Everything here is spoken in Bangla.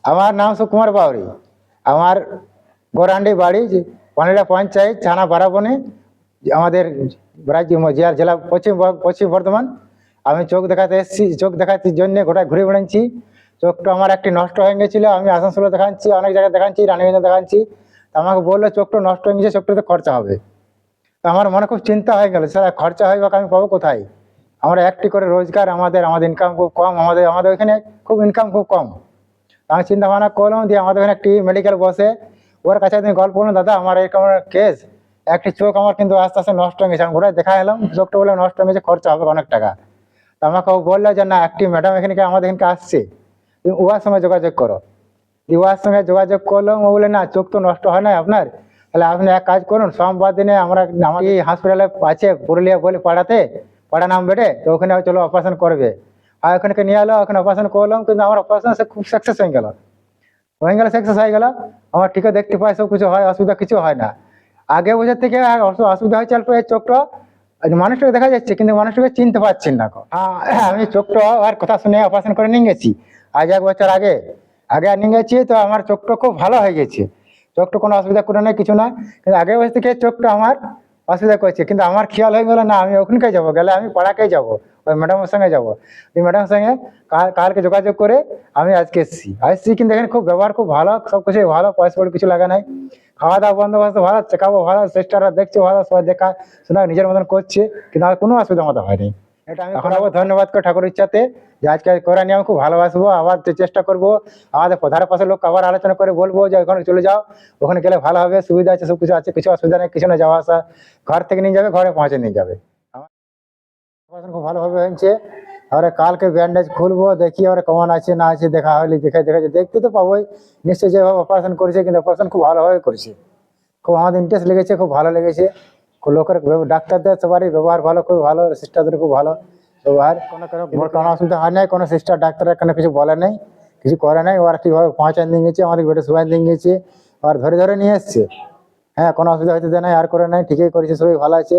আমার নাম সুকুমার বাউরি। আমার গোরান্ডি বাড়ি, পানিরা পঞ্চায়েত, থানা বারাবণী, আমাদের রাজ্য জেলা পশ্চিম বর্ধমান। আমি চোখ দেখাতে এসেছি, চোখ দেখাতে জন্য গোটা ঘুরে বেড়াচ্ছি। চোখটা আমার একটি নষ্ট হয়ে গেছিলো, আমি আসানসোলে দেখাচ্ছি, অনেক জায়গায় দেখাচ্ছি, রানীগঞ্জে দেখাচ্ছি। তো আমাকে বললো চোখটা নষ্ট হয়ে গেছে, চোখটাতে খরচা হবে। তো আমার মনে খুব চিন্তা হয়ে গেল, স্যার খরচা হয় বা আমি পাবো কোথায়? আমরা একটি করে রোজগার, আমাদের ইনকাম খুব কম, আমাদের ওইখানে খুব ইনকাম খুব কম। আমি চিন্তা ভাবনা করলাম, দিয়ে আমাদের ওখানে একটি মেডিকেল বসে, ওর কাছে একদিন গল্প করলাম, দাদা আমার এরকম কেস, একটি চোখ আমার কিন্তু আস্তে আস্তে নষ্ট হয়ে গেছে। আমি গোটায় দেখা এলাম, চোখটা বলে নষ্ট হয়ে গেছে, খরচা হবে অনেক টাকা। তো আমাকে ও বললো যে না, একটি ম্যাডাম এখানে আমাদের এখানকে আসছে, তুমি ওর সঙ্গে যোগাযোগ করো। ওর সঙ্গে যোগাযোগ করলাম, ও বলে না, চোখ তো নষ্ট হয় না আপনার, তাহলে আপনি এক কাজ করুন, সোমবার দিনে আমার হসপিটালে আছে পুরুলিয়া বলে পাড়া নাম বেড়ে, তো ওখানে চলো অপারেশন করবে। আর ওখানে নিয়ে এলো, ওখানে অপারেশন করলাম, কিন্তু আমার অপারেশন খুব সাকসেস হয়ে গেল। সাকসেস হয়ে গেল, আমার ঠিকই দেখতে পাই, সব কিছু হয়, অসুবিধা কিছু হয় না। আগে বছর থেকে অসুবিধা হয়েছে অল্প, এই চোখটা মানুষটাকে দেখা যাচ্ছে কিন্তু মানুষটাকে চিনতে পারছেন না। আমি চোখটা আর কথা শুনে অপারেশন করে নিয়ে গেছি আজ 1 বছর আগে। আগে নিয়ে গেছি, তো আমার চোখটা খুব ভালো হয়ে গেছে। চোখটা কোনো অসুবিধা করে নাই, কিছু না। কিন্তু আগের বছর থেকে চোখটা আমার অসুবিধা করছে, কিন্তু আমার খেয়াল হয়ে গেল না, আমি ওখানকে যাবো, গেলে আমি পাড়াকেই যাবো, ওই ম্যাডামের সঙ্গে যাবো। ওই ম্যাডামের সঙ্গে কালকে যোগাযোগ করে আমি আজকে এসছি। কিন্তু এখানে খুব ব্যবহার খুব ভালো, সবকিছু ভালো, পয়সা পড়ে কিছু লাগা নাই। খাওয়া দাওয়া বন্দোবস্ত ভালো, চেকাবো ভালো, সিস্টাররা দেখছে ভালো, সবাই দেখা শোনা নিজের মতন করছে, কিন্তু আমার কোনো অসুবিধা মতো হয়নি। এটা আমি এখন আবার ধন্যবাদ করে ঠাকুর ইচ্ছাতে, যে আজকে করে নিয়ে আমি খুব ভালোবাসবো, আবার চেষ্টা করবো। আমাদের ধারে পাশে লোক আবার আলোচনা করে বলবো যে ওখানে চলে যাও, ওখানে গেলে ভালো হবে, সুবিধা আছে, সব কিছু আছে, কিছু অসুবিধা নেই, কিছু না, যাওয়া আসা ঘর থেকে নিয়ে যাবে, ঘরে পৌঁছে নিয়ে যাবে। আমার খুব ভালোভাবে হয়েছে। আর কালকে ব্যান্ডেজ খুলবো, দেখি আর কেমন আছে না আছে, দেখা হলে দেখতে তো পাবোই নিশ্চয়ই, যেভাবে অপারেশন করেছে, কিন্তু অপারেশন খুব ভালোভাবে করেছে। খুব আমাদের ইন্টারেস্ট লেগেছে, খুব ভালো লেগেছে। লোকের ডাক্তারদের সবারই ব্যবহার ভালো, খুব ভালো, সিস্টারদের খুব ভালো ব্যবহার, কোনো অসুবিধা হয় নাই, কোনো সিস্টার ডাক্তারের কোনো কিছু বলে নাই, কিছু করে নাই। ওরা ঠিকভাবে পৌঁছান দিয়ে গেছে, আমাদের বেডে শুয়ান দিয়ে গেছে, আর ধরে ধরে নিয়ে এসছে। হ্যাঁ, কোনো অসুবিধা হইতে দেয় নাই, আর করে নাই, ঠিকই করেছে, সবাই ভালো আছে।